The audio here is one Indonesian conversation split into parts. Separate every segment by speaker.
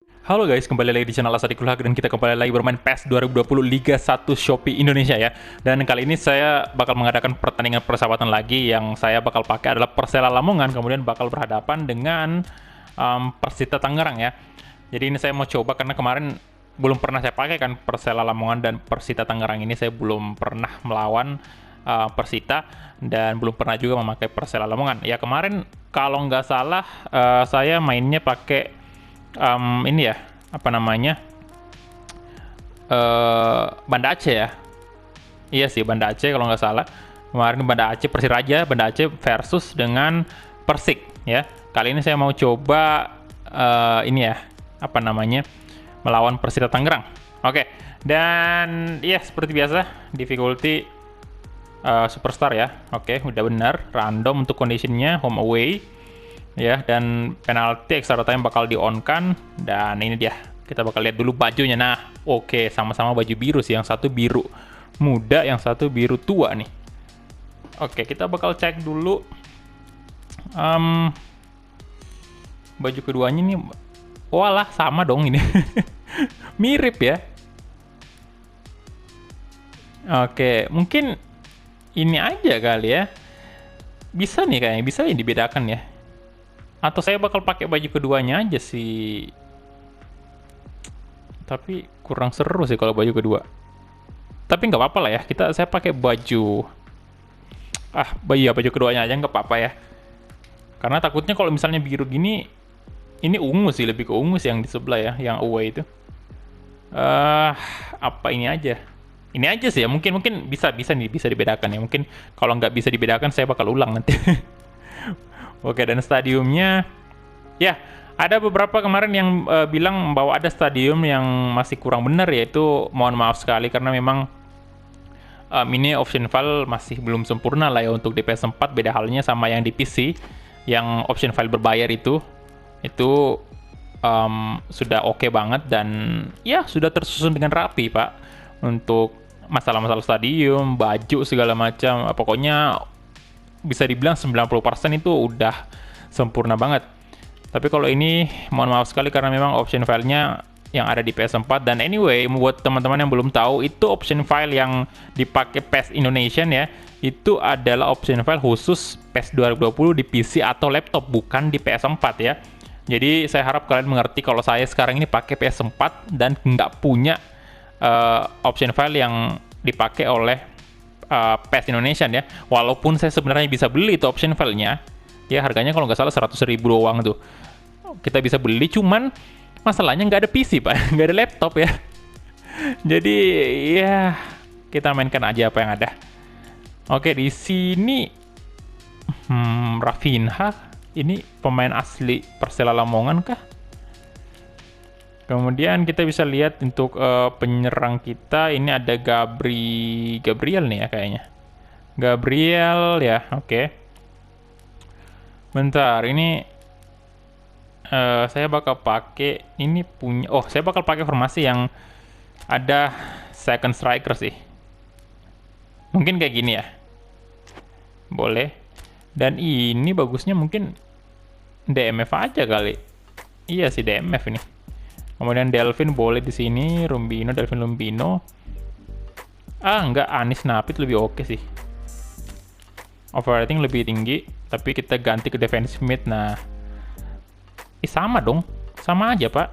Speaker 1: Halo guys, kembali lagi di channel Asadikul Haq dan kita kembali lagi bermain PES 2020 Liga 1 Shopee Indonesia ya. Dan kali ini saya bakal mengadakan pertandingan persahabatan lagi yang saya bakal pakai adalah Persela Lamongan, kemudian bakal berhadapan dengan Persita Tangerang ya. Jadi ini saya mau coba karena kemarin belum pernah saya pakai kan Persela Lamongan dan Persita Tangerang ini saya belum pernah melawan Persita dan belum pernah juga memakai Persela Lamongan. Ya kemarin kalau nggak salah saya mainnya pakai ini ya apa namanya Banda Aceh ya. Iya sih Banda Aceh kalau nggak salah. Kemarin Banda Aceh Persiraja Banda Aceh versus dengan Persik ya. Kali ini saya mau coba ini ya apa namanya melawan Persita Tangerang. Oke. Dan ya seperti biasa difficulty superstar ya. Oke, udah benar random untuk conditionnya home away ya, dan penalti extra time bakal di on kan. Dan ini dia, kita bakal lihat dulu bajunya. Nah oke, sama-sama baju biru sih, yang satu biru muda yang satu biru tua nih. Oke, kita bakal cek dulu baju keduanya nih. Walah sama dong ini. Mirip ya. Oke, mungkin ini aja kali ya, bisa nih kayaknya, bisa ya dibedakan ya. Atau saya bakal pakai baju keduanya aja sih. Tapi kurang seru sih kalau baju kedua. Tapi nggak apa-apa lah ya. Saya pakai baju. Baju keduanya aja nggak apa-apa ya. Karena takutnya kalau misalnya biru gini, ini ungu sih, lebih ke ungu sih yang di sebelah ya, yang away itu. Apa ini aja? Ini aja sih ya. Mungkin bisa nih, bisa dibedakan ya. Mungkin kalau nggak bisa dibedakan, saya bakal ulang nanti. Oke, dan stadiumnya, ya ada beberapa kemarin yang bilang bahwa ada stadium yang masih kurang benar, yaitu mohon maaf sekali karena memang ini option file masih belum sempurna lah ya untuk di PS4. Beda halnya sama yang di PC, yang option file berbayar itu sudah oke banget dan ya sudah tersusun dengan rapi Pak, untuk masalah-masalah stadium, baju segala macam. Pokoknya bisa dibilang 90% itu udah sempurna banget. Tapi kalau ini mohon maaf sekali karena memang option filenya yang ada di PS4. Dan anyway, buat teman-teman yang belum tahu, itu option file yang dipakai PES Indonesia ya, itu adalah option file khusus PES 2020 di PC atau laptop, bukan di PS4 ya. Jadi saya harap kalian mengerti kalau saya sekarang ini pakai PS4 dan nggak punya option file yang dipakai oleh PES Indonesia ya. Walaupun saya sebenarnya bisa beli itu option filenya ya, harganya kalau nggak salah 100.000 doang tuh kita bisa beli, cuman masalahnya nggak ada PC Pak. Nggak ada laptop ya. Jadi ya kita mainkan aja apa yang ada. Oke, di sini Rafinha ini pemain asli Persela Lamongan kah? Kemudian kita bisa lihat untuk penyerang kita ini ada Gabriel nih ya kayaknya. Gabriel ya, oke. Bentar, ini saya bakal pakai ini punya. Oh, saya bakal pakai formasi yang ada second striker sih. Mungkin kayak gini ya. Boleh. Dan ini bagusnya mungkin DMF aja kali. Iya sih DMF ini. Kemudian Delvin boleh di sini, Delvin Lumbino. Enggak, Anis Napit lebih oke sih. Overrating lebih tinggi, tapi kita ganti ke defensive mid. Nah, sama dong, sama aja Pak.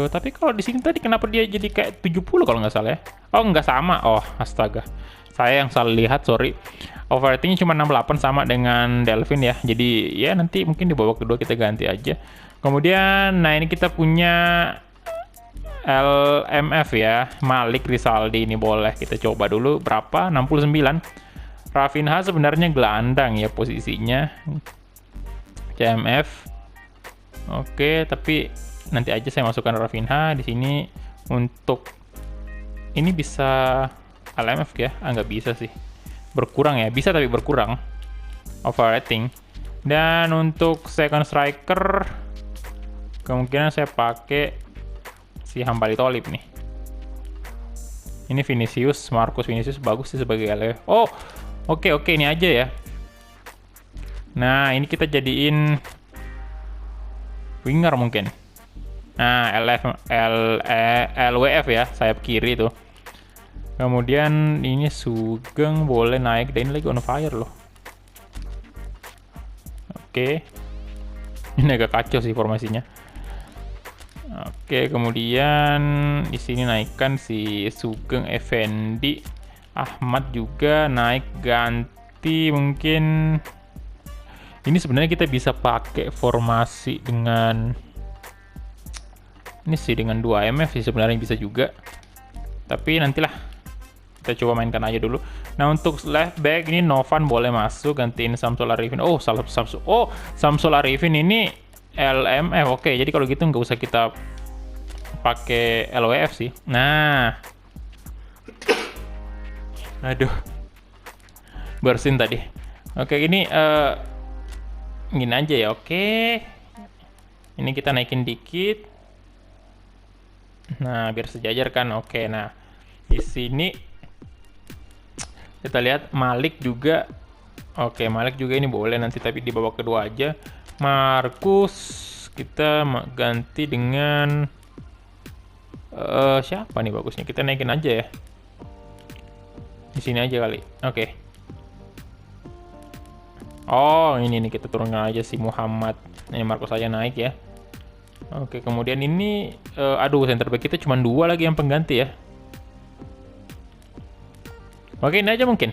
Speaker 1: Tapi kalau di sini tadi kenapa dia jadi kayak 70 kalau nggak salah ya? Oh, nggak sama. Oh, astaga. Saya yang salah lihat, sorry. Overratingnya cuma 68 sama dengan Delvin ya. Jadi ya nanti mungkin di babak kedua kita ganti aja. Kemudian, nah ini kita punya LMF ya, Malik Rizaldi ini boleh kita coba dulu berapa? 69. Rafinha sebenarnya gelandang ya posisinya. CMF. Oke, tapi nanti aja saya masukkan Rafinha di sini untuk ini bisa LMF ya? Nggak bisa sih. Berkurang ya, bisa tapi berkurang. Overrating. Dan untuk second striker kemungkinan saya pakai si Hambali Tolib nih. Ini Marcus Vinicius bagus sih sebagai LF. Oh, oke, ini aja ya. Nah, ini kita jadiin Winger mungkin. Nah, LWF ya, sayap kiri tuh. Kemudian ini Sugeng boleh naik, dan ini lagi on fire loh. Oke. Ini agak kacau sih formasinya. Oke, kemudian di sini naikkan si Sugeng Effendi, Ahmad juga naik ganti mungkin. Ini sebenarnya kita bisa pakai formasi dengan ini sih, dengan 2 MF sih sebenarnya bisa juga. Tapi nantilah kita coba mainkan aja dulu. Nah, untuk left back ini Novan boleh masuk gantiin Samsul Arifin. Oh, Samsul Arifin ini LMF. Oke, jadi kalau gitu nggak usah kita pakai LWF sih. Nah, aduh, bersin tadi. Oke, ini gini aja ya. Oke, ini kita naikin dikit. Nah, biar sejajar kan. Oke, nah di sini kita lihat Malik juga. Oke, Malik juga ini boleh nanti, tapi di babak kedua aja. Markus kita ganti dengan siapa nih bagusnya? Kita naikin aja ya. Di sini aja kali. Oke. Oh, ini nih kita turunkan aja si Muhammad. Ini Markus aja naik ya. Oke, kemudian ini aduh, center back kita cuma 2 lagi yang pengganti ya. Oke, ini aja mungkin.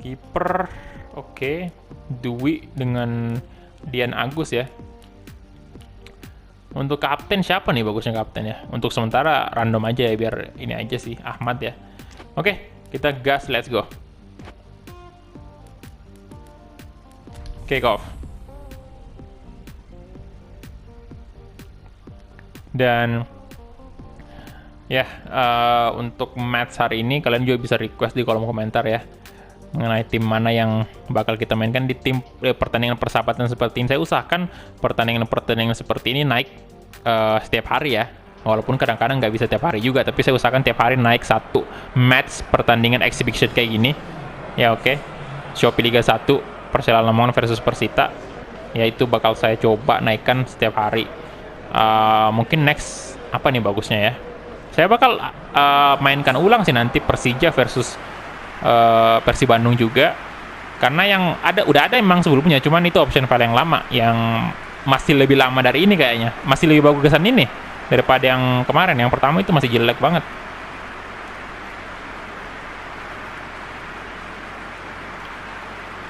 Speaker 1: Kiper, oke. Dwi dengan Dian Agus ya. Untuk kapten siapa nih bagusnya kapten ya? Untuk sementara random aja ya, biar ini aja sih, Ahmad ya. Oke, kita gas, let's go. Kick off. Dan ya, untuk match hari ini kalian juga bisa request di kolom komentar ya, mengenai tim mana yang bakal kita mainkan di tim pertandingan persahabatan seperti ini. Saya usahakan pertandingan seperti ini naik setiap hari ya, walaupun kadang-kadang nggak bisa tiap hari juga, tapi saya usahakan tiap hari naik 1 match pertandingan exhibition kayak gini ya. Oke, Shopee Liga 1 Persela Lamongan versus Persita ya, itu bakal saya coba naikkan setiap hari. Mungkin next apa nih bagusnya ya, saya bakal mainkan ulang sih nanti Persija versus Persi Bandung juga, karena yang udah ada emang sebelumnya, cuman itu option file yang lama, yang masih lebih lama dari ini kayaknya, masih lebih bagusan ini daripada yang kemarin. Yang pertama itu masih jelek banget.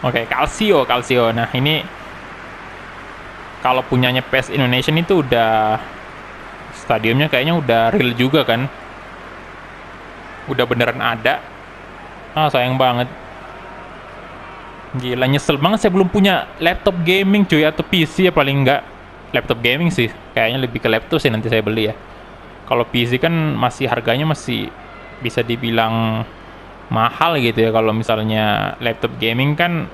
Speaker 1: Oke, Calcio. Nah, ini kalau punyanya PES Indonesia itu udah stadiumnya kayaknya udah real juga kan, udah beneran ada. Sayang banget, gila, nyesel banget saya belum punya laptop gaming cuy, atau PC ya, paling enggak laptop gaming sih, kayaknya lebih ke laptop sih nanti saya beli ya. Kalau PC kan masih harganya masih bisa dibilang mahal gitu ya. Kalau misalnya laptop gaming kan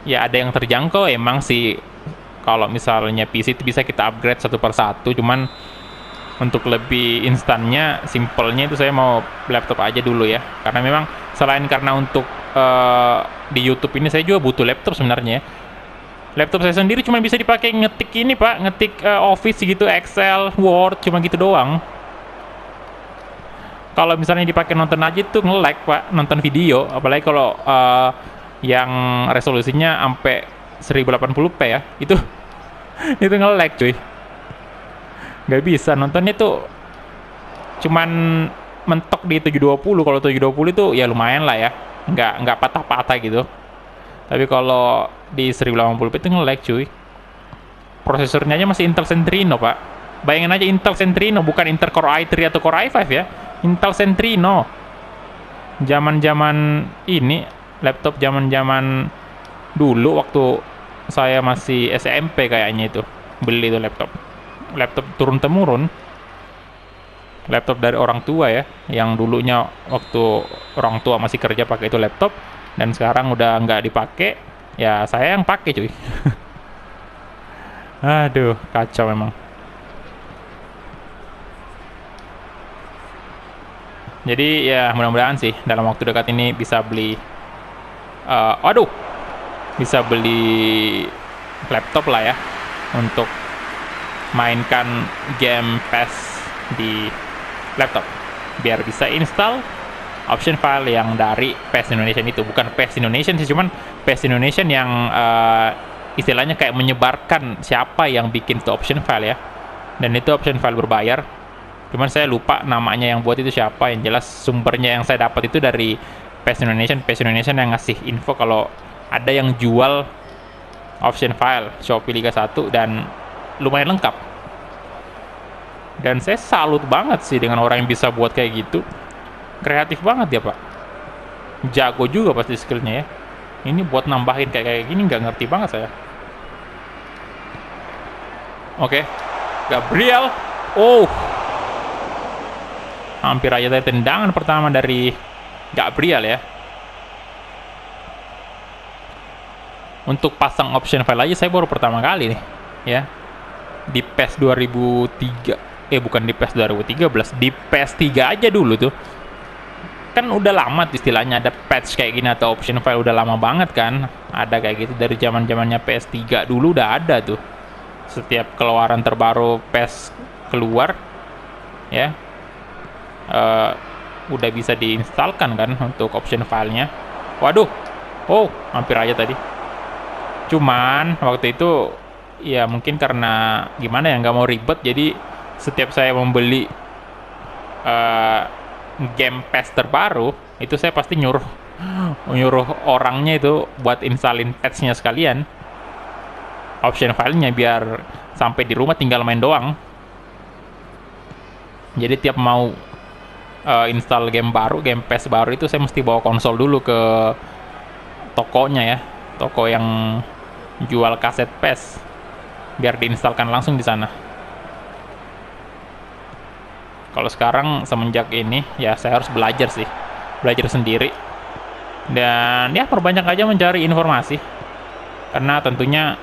Speaker 1: ya ada yang terjangkau emang sih. Kalau misalnya PC itu bisa kita upgrade satu per satu, cuman untuk lebih instannya, simpelnya itu saya mau laptop aja dulu ya. Karena memang selain karena untuk di YouTube ini saya juga butuh laptop sebenarnya. Laptop saya sendiri cuma bisa dipakai ngetik ini Pak, ngetik Office gitu, Excel, Word, cuma gitu doang. Kalau misalnya dipakai nonton aja tuh nge-lag Pak, nonton video, apalagi kalau yang resolusinya sampai 1080p ya, itu itu nge-lag cuy. Nggak bisa nontonnya tuh cuman mentok di 720. Kalau 720 itu ya lumayan lah ya, nggak patah-patah gitu. Tapi kalau di 1080p itu nge-lag cuy. Prosesornya aja masih Intel Centrino Pak. Bayangin aja, Intel Centrino, bukan Intel Core i3 atau Core i5 ya, Intel Centrino. Zaman-zaman ini laptop zaman-zaman dulu waktu saya masih SMP kayaknya itu beli itu laptop turun temurun, laptop dari orang tua ya, yang dulunya waktu orang tua masih kerja pakai itu laptop, dan sekarang udah nggak dipakai ya, saya yang pakai cuy. Aduh, kacau memang. Jadi ya mudah-mudahan sih dalam waktu dekat ini bisa beli bisa beli laptop lah ya, untuk mainkan game PES di laptop biar bisa install option file yang dari PES Indonesia itu. Bukan PES Indonesia sih, cuman PES Indonesia yang istilahnya kayak menyebarkan siapa yang bikin tuh option file ya. Dan itu option file berbayar, cuman saya lupa namanya yang buat itu siapa. Yang jelas sumbernya yang saya dapat itu dari PES Indonesia yang ngasih info kalau ada yang jual option file Shopee Liga 1 dan lumayan lengkap. Dan saya salut banget sih dengan orang yang bisa buat kayak gitu. Kreatif banget ya pak, jago juga pasti skillnya ya. Ini buat nambahin kayak gini nggak ngerti banget saya. Oke, Gabriel, hampir aja dari tendangan pertama dari Gabriel ya. Untuk pasang option file aja saya baru pertama kali nih ya, di PES 2003, bukan di PES 2013, di PES 3 aja dulu tuh. Kan udah lama istilahnya ada patch kayak gini atau option file, udah lama banget kan ada kayak gitu. Dari zamannya PS3 dulu udah ada tuh. Setiap keluaran terbaru PES keluar ya, udah bisa diinstalkan kan untuk option filenya. Waduh, hampir aja tadi. Cuman waktu itu ya mungkin karena gimana ya, nggak mau ribet, jadi setiap saya membeli game PES terbaru itu saya pasti nyuruh orangnya itu buat installin patch-nya sekalian, option filenya, biar sampai di rumah tinggal main doang. Jadi tiap mau install game baru, game PES baru itu saya mesti bawa konsol dulu ke tokonya ya, toko yang jual kaset PES, biar diinstalkan langsung di sana. Kalau sekarang semenjak ini ya saya harus belajar sendiri, dan ya perbanyak aja mencari informasi, karena tentunya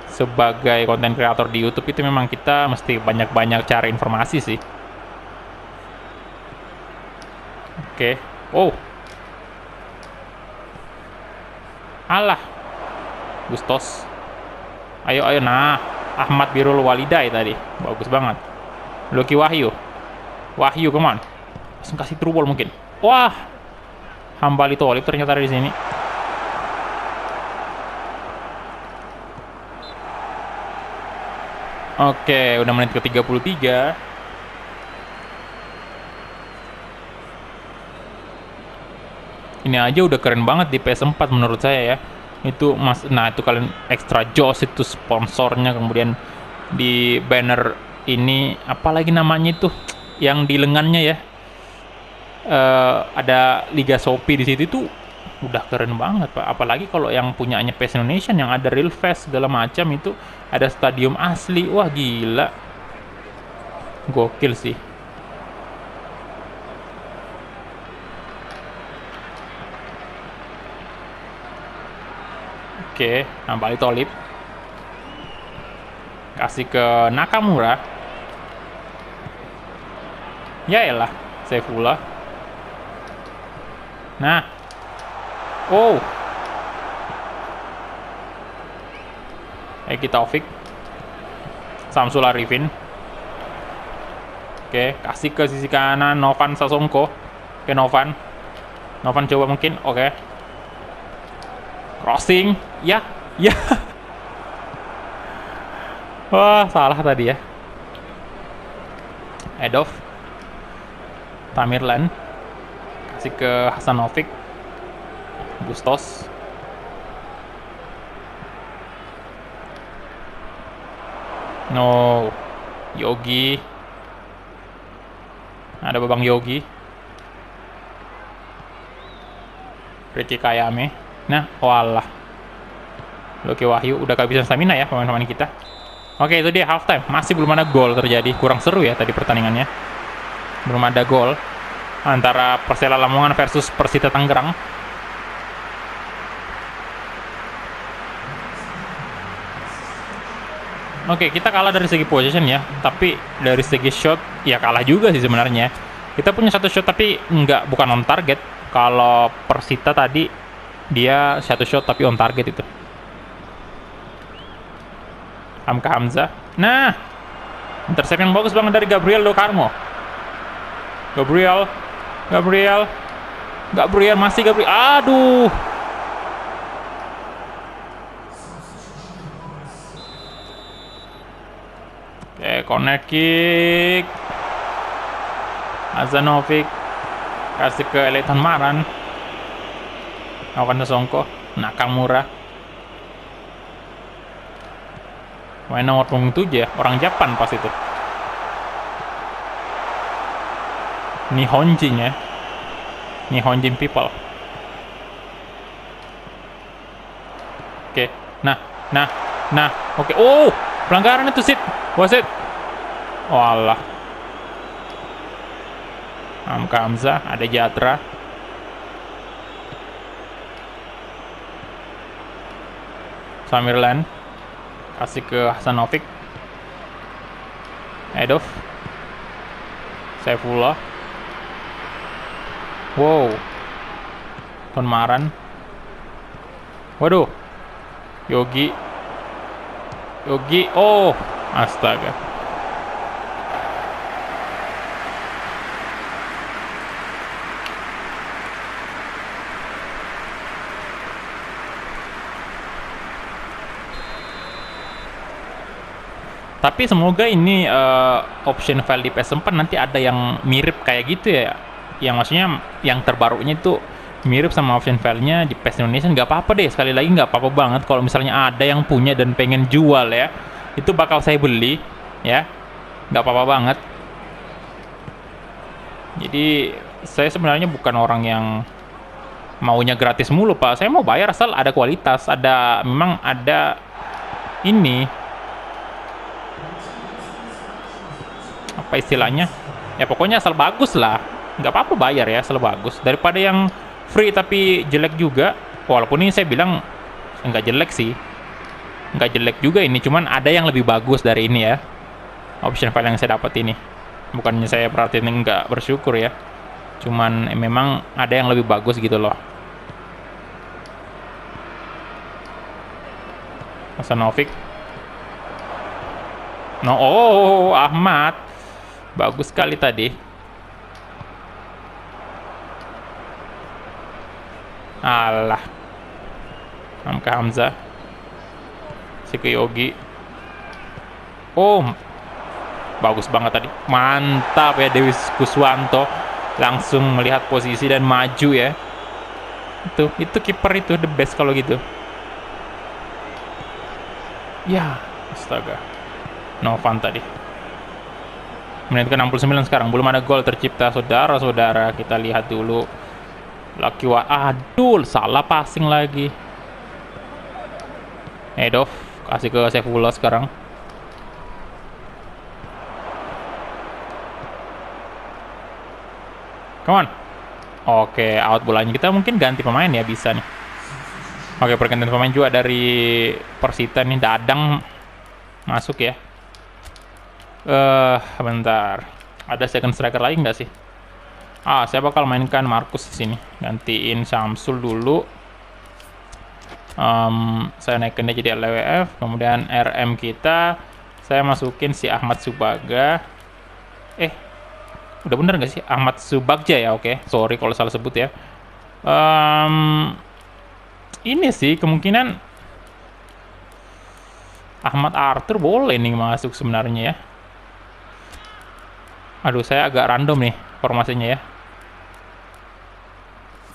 Speaker 1: sebagai konten kreator di YouTube itu memang kita mesti banyak-banyak cari informasi sih. Oke. Alah, Gustos, ayo, nah, Ahmad Birrul Walidai tadi bagus banget. Loki Wahyu, come on. Langsung kasih true ball mungkin. Wah, Hambali Tholib ternyata ada di sini. Oke, udah menit ke-33. Ini aja udah keren banget di PS4 menurut saya ya. Itu nah itu kalian extra joss itu sponsornya, kemudian di banner ini apalagi namanya itu yang di lengannya ya, ada Liga Shopee di situ, itu udah keren banget pak. Apalagi kalau yang punyanya PES Indonesia yang ada real face segala macam, itu ada stadium asli, wah gila, gokil sih. Oke, Hambali Tholib kasih ke Nakamura. Ya elah, Saifullah. Nah. Eki Taufik. Samsul Arifin. Oke, kasih ke sisi kanan Novan Sasongko. Oke, Novan coba mungkin. Oke. Crossing. Ya. Wah, salah tadi ya. Edof Tamirlan kasih ke Hasanovic. Gustos. No. Yogi. Ada Babang Yogi. Ricky Kayame. Nah, walah. Loki Wahyu udah kehabisan stamina ya pemain-pemain kita. Oke, itu dia halftime. Masih belum ada gol terjadi. Kurang seru ya tadi pertandingannya. Belum ada gol antara Persela Lamongan versus Persita Tangerang. Oke, kita kalah dari segi possession ya, tapi dari segi shot ya kalah juga sih sebenarnya. Kita punya satu shot tapi bukan on target. Kalau Persita tadi dia satu shot tapi on target itu. Hamka Hamzah. Nah, Intercept yang bagus banget dari Gabriel Do Carmo. Gabriel. Masih Gabriel. Aduh. Oke, corner kick. Azanovic kasih ke Eleton Maran. Awan Songko, Nakamura. Main nomor punggung 7 ya, orang Jepang pas itu. Nihonjin ya. Nihonjin people. Oke. Nah. Oke. Oh, pelanggaran itu sit. Wasit. Walah. Hamza, ada Jatra. Samirlan kasih ke Hasanovic. Edov. Saifullah. Wow. Tonmaran. Waduh. Yogi. Oh, astaga. Tapi semoga ini option file di PS4 nanti ada yang mirip kayak gitu ya. Yang maksudnya yang terbarunya itu mirip sama option filenya di PS Indonesia. Nggak apa-apa deh, sekali lagi nggak apa-apa banget kalau misalnya ada yang punya dan pengen jual ya. Itu bakal saya beli ya. Nggak apa-apa banget. Jadi saya sebenarnya bukan orang yang maunya gratis mulu, Pak. Saya mau bayar asal ada kualitas, memang ada ini apa istilahnya ya, pokoknya asal bagus lah, nggak apa-apa bayar ya asal bagus, daripada yang free tapi jelek juga. Walaupun ini saya bilang nggak jelek sih, nggak jelek juga ini, cuman ada yang lebih bagus dari ini ya, option file yang saya dapat ini. Bukannya saya berarti nggak bersyukur ya, cuman memang ada yang lebih bagus gitu loh. Hasanovic. Oh, Ahmad bagus sekali tadi. Alah. Hamza. Yogi. Oh. Bagus banget tadi. Mantap ya Dewi Kuswanto. Langsung melihat posisi dan maju ya. Itu kiper itu the best kalau gitu. Ya, astaga. Novan tadi. Menit ke-69 sekarang, belum ada gol tercipta, saudara-saudara. Kita lihat dulu. Aduh, salah passing lagi. Edov kasih ke Saifullah sekarang. Come on. Oke, out bolanya. Kita mungkin ganti pemain ya, bisa nih. Oke, pergantian pemain juga dari Persita nih. Dadang masuk ya. Bentar. Ada second striker lagi nggak sih? Saya bakal mainkan Markus di sini. Gantiin Samsul dulu. Saya naikin dia jadi LWF. Kemudian RM kita, saya masukin si Ahmad Subaga. Udah bener nggak sih? Ahmad Subagja ya, oke. Sorry kalau salah sebut ya. Ini sih kemungkinan Ahmad Arthur boleh nih masuk sebenarnya ya. Aduh, saya agak random nih formasinya ya.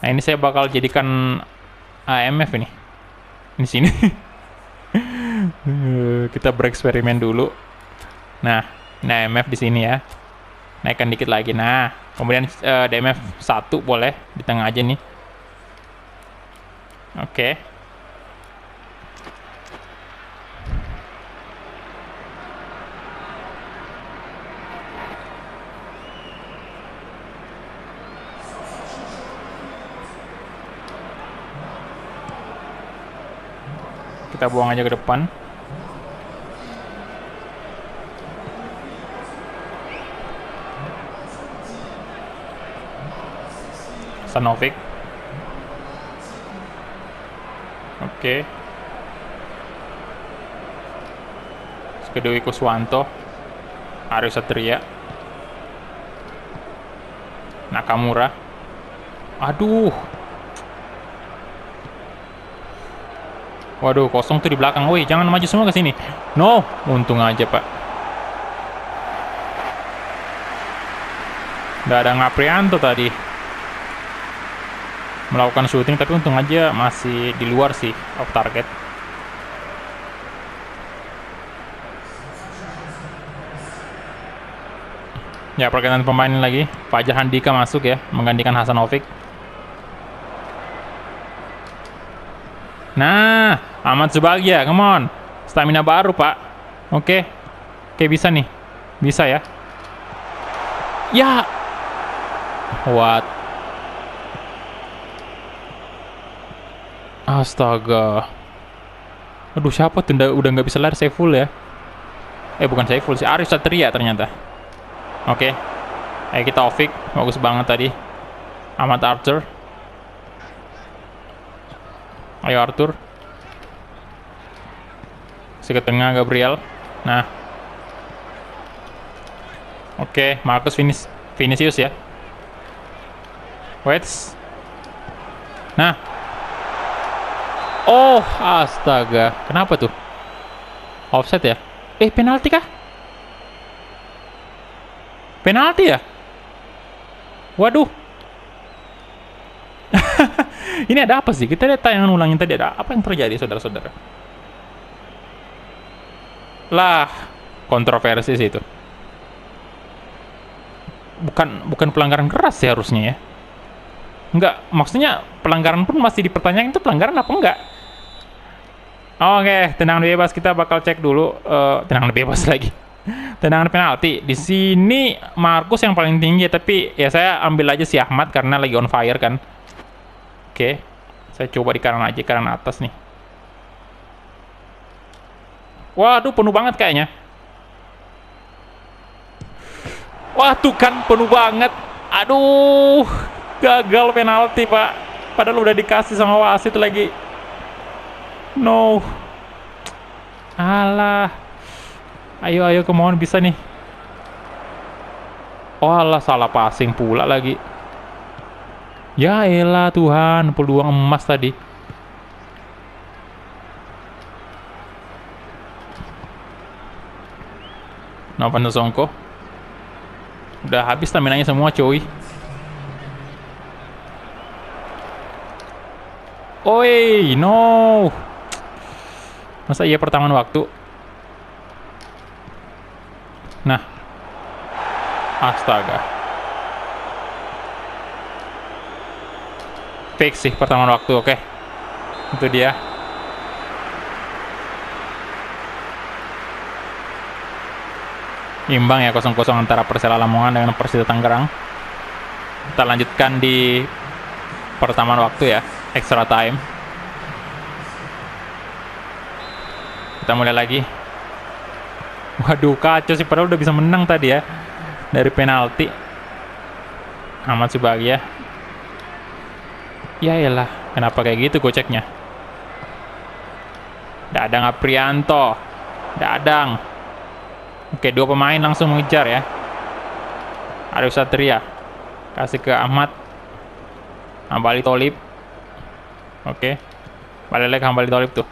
Speaker 1: Nah, ini saya bakal jadikan AMF ini. Di sini. Kita bereksperimen dulu. Nah, AMF di sini ya. Naikkan dikit lagi. Nah, kemudian DMF 1 boleh di tengah aja nih. Oke. Kita buang aja ke depan. Sanovic. Oke. Dewi Kuswanto. Aryo Satria. Nakamura. Aduh. Waduh, kosong tuh di belakang. Woi, jangan maju semua ke sini. No, untung aja, Pak. Nggak ada Ngaprianto tadi. Melakukan shooting, tapi untung aja masih di luar sih, off target. Ya, pergantian pemain lagi. Fajar Handika masuk ya, menggantikan Hasanovic. Nah, Ahmad Subagia, come on. Stamina baru, Pak. Oke. Oke, bisa nih. Bisa ya. Ya. What? Astaga. Aduh, siapa tuh? Udah nggak bisa lari, Saiful ya. Bukan Saiful sih, Aryo Satria ternyata. Oke. Kita Ovik. Bagus banget tadi. Ahmad Arthur. Ayo Arthur. Si ke tengah Gabriel. Nah. Oke, Marcus Vinicius ya. Waits. Nah. Oh, astaga. Kenapa tuh? Offset ya? Penalti kah? Penalti ya? Waduh. Ini ada apa sih? Kita lihat tayangan ulangin tadi, ada apa yang terjadi, saudara-saudara? Lah, kontroversi sih itu. Bukan pelanggaran keras sih harusnya ya. Enggak, maksudnya pelanggaran pun masih dipertanyakan, itu pelanggaran apa enggak? Oke, tendangan bebas kita bakal cek dulu. Tendangan bebas lagi. Tendangan penalti. Di sini Marcus yang paling tinggi, tapi ya saya ambil aja si Ahmad karena lagi on fire kan. Oke, saya coba di kanan aja, kanan atas nih. Waduh, penuh banget kayaknya. Wah, tuh kan penuh banget. Aduh, gagal penalti, Pak. Padahal udah dikasih sama wasit lagi. No. Alah. Ayo, kemauan bisa nih. Oh alah, salah passing pula lagi. Ya elah Tuhan, peluang emas tadi. Novan Songko. Udah habis stamina-nya semua, coy. Oi, no. Masa iya pertamaan waktu? Nah. Astaga. Fix sih pertamaan waktu, oke. Itu dia. Imbang ya, 0-0 antara Persela Lamongan dengan Persita Tangerang. Kita lanjutkan di pertamaan waktu ya, extra time. Kita mulai lagi. Waduh, kacau sih, padahal udah bisa menang tadi ya dari penalti. Ahmad Subagia. Ya elah, kenapa kayak gitu goceknya? Dadang Aprianto. Dadang. Oke, dua pemain langsung mengejar ya. Aryo Satria. Kasih ke Ahmad. Hambali Tholib. Oke. Balik lagi Hambali Tholib tuh.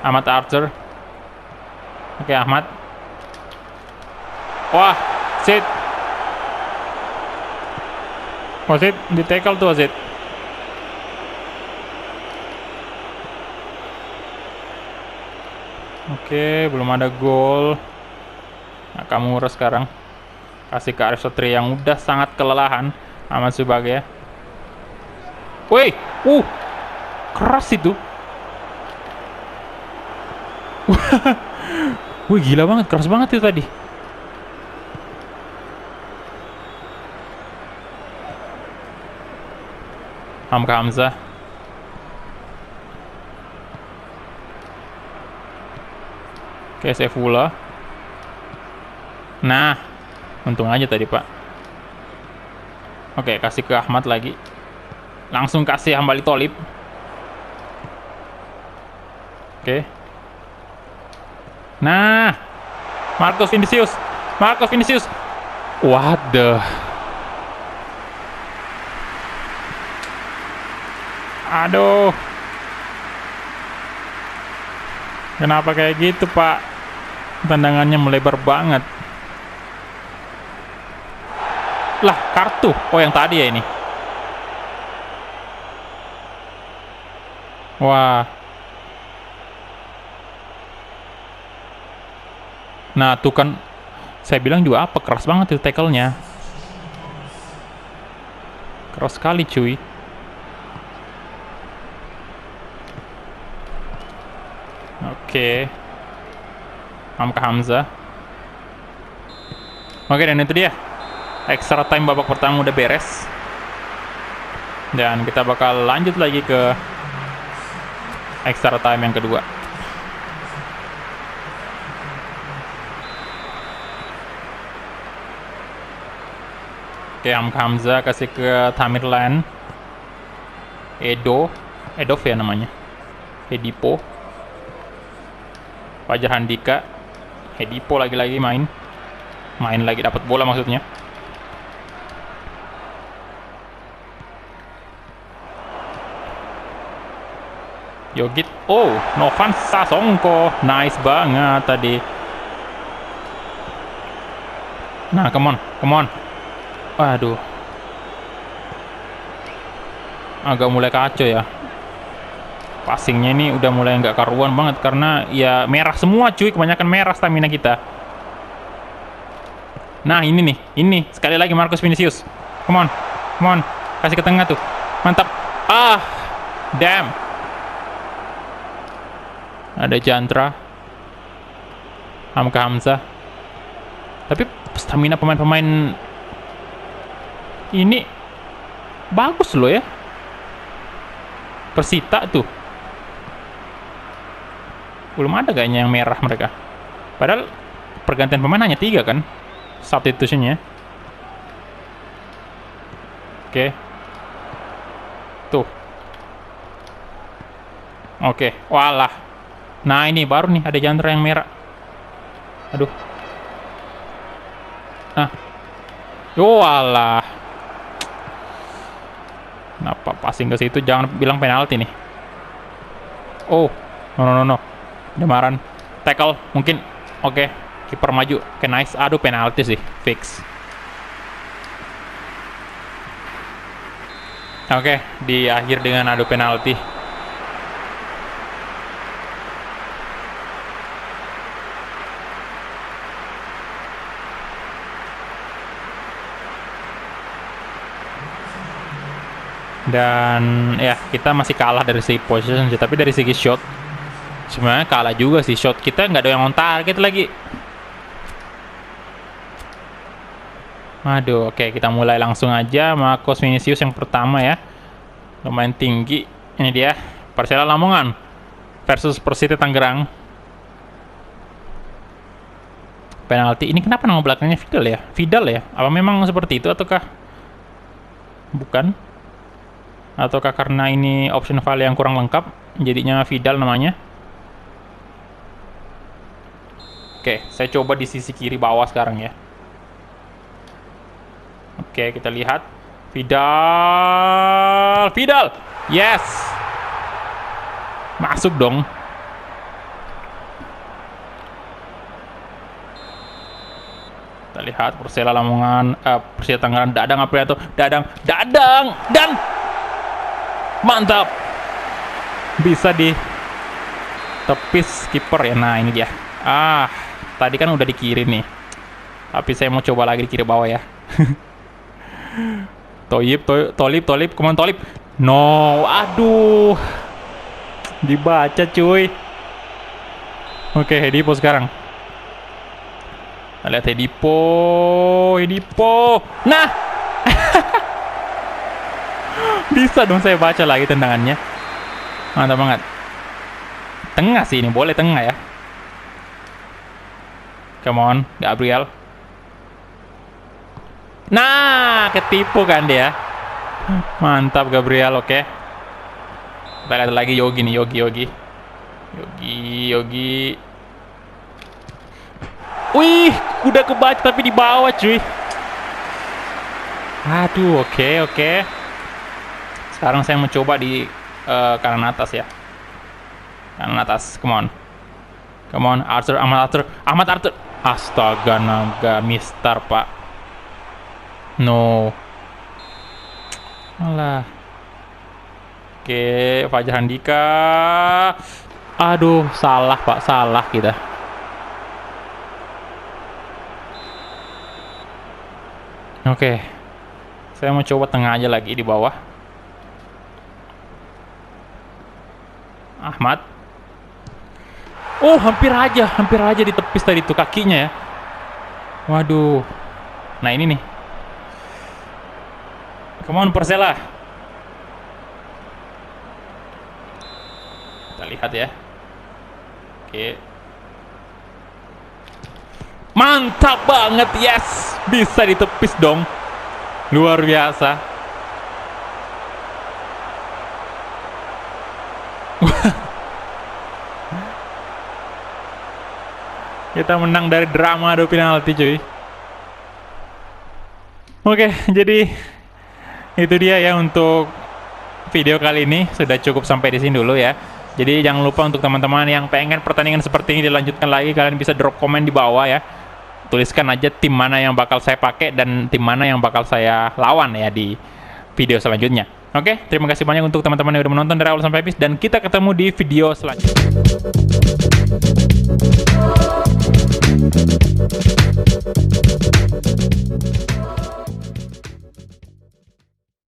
Speaker 1: Ahmad Arthur. Oke, Ahmad. Wah, Sid. Wasit di tackle tuh, Wasit. Oke, belum ada gol. Nakamura sekarang. Kasih ke Aryo Satria yang udah sangat kelelahan. Ahmad Subagia. Wih, keras itu. Wih, gila banget, keras banget itu tadi. Hamka Hamzah. Oke, Saifullah. Nah, untung aja tadi, Pak. Oke, kasih ke Ahmad lagi. Langsung kasih Hambali Tholib. Oke. Nah, Marcus Vinicius. Marcos Vinicius. What the... Aduh. Kenapa kayak gitu, Pak? Tendangannya melebar banget. Lah, kartu. Oh, yang tadi ya ini. Wah. Nah, tuh kan saya bilang juga apa, keras banget itu tackle-nya. Keras sekali, cuy. Oke. Hamka Hamzah. Oke, dan itu dia. Extra time babak pertama udah beres. Dan kita bakal lanjut lagi ke extra time yang kedua. Oke, Hamka Hamzah kasih ke Tamerlan. Edov ya namanya. Edipo. Fajar Handika. Edipo lagi-lagi main lagi, dapat bola maksudnya. Yogit. Oh, Novan Sasongko. Nice banget tadi. Nah, come on. Waduh. Agak mulai kacau ya. Passingnya ini udah mulai nggak karuan banget karena ya merah semua, cuy. Kebanyakan merah stamina kita. Nah, ini sekali lagi Marcos Vinicius. Come on. Kasih ke tengah tuh. Mantap. Ah, damn. Ada Jantra. Hamka Hamzah. Tapi stamina pemain-pemain ini bagus loh ya. Persita tuh. Belum ada kayaknya yang merah mereka. Padahal pergantian pemain hanya 3 kan substitutionnya. Oke. Tuh. Oke. Walah. Nah, ini baru nih ada Jantra yang merah. Aduh. Nah. Walah. Kenapa passing ke situ? Jangan bilang penalti nih. Oh. No. Demaran. Tackle mungkin. Oke. Kiper maju. Oke, nice. Aduh, penalti sih. Fix. Oke, diakhir dengan adu penalti. Dan ya, kita masih kalah dari segi possession sih, tapi dari segi shot sebenarnya kalah juga sih. Shot kita nggak ada yang on target lagi. Aduh, oke, kita mulai langsung aja. Marcos Vinicius yang pertama ya. Lumayan tinggi. Ini dia, Persela Lamongan versus Persita Tangerang. Penalti. Ini kenapa nama belakangnya Vidal ya? Apa memang seperti itu ataukah bukan? Ataukah karena ini option file yang kurang lengkap jadinya Vidal namanya? Oke, saya coba di sisi kiri bawah sekarang ya. Oke, kita lihat. Vidal! Yes! Masuk dong. Kita lihat Persela Lamongan, Persita Tangerang, Dadang Aprianto, Dadang, dan mantap. Bisa di tepis kiper ya. Nah, ini dia. Tadi kan udah di kiri nih. Tapi saya mau coba lagi di kiri bawah ya. Tolip, come on Tolip. No, aduh. Dibaca cuy. Oke, Edipo sekarang. Kita lihat Edipo. Nah. Bisa dong saya baca lagi tendangannya. Mantap banget. Tengah sih ini, boleh tengah ya. Come on, Gabriel. Nah, ketipu kan dia. Mantap Gabriel, oke. Kita lihat lagi Yogi nih, Yogi. Wih, udah kebaca tapi di bawah cuy. Aduh, oke. Sekarang saya mencoba di kanan atas ya. Kanan atas, come on. Arthur, Ahmad Arthur. Astaga naga, Mister Pak. No. Alah. Oke, Fajar Handika. Aduh, salah Pak, salah kita. Oke. Saya mau coba tengah aja lagi di bawah. Ahmad. Oh, hampir aja ditepis tadi tuh kakinya ya. Waduh. Nah, ini nih. Come on, Persela. Kita lihat ya. Oke. Mantap banget, yes. Bisa ditepis dong. Luar biasa. Kita menang dari drama adu penalti cuy. Oke, jadi itu dia ya untuk video kali ini. Sudah cukup sampai di sini dulu ya. Jadi jangan lupa untuk teman-teman yang pengen pertandingan seperti ini dilanjutkan lagi, kalian bisa drop komen di bawah ya. Tuliskan aja tim mana yang bakal saya pakai dan tim mana yang bakal saya lawan ya di video selanjutnya. Oke, terima kasih banyak untuk teman-teman yang udah menonton dari awal sampai habis, dan kita ketemu di video selanjutnya.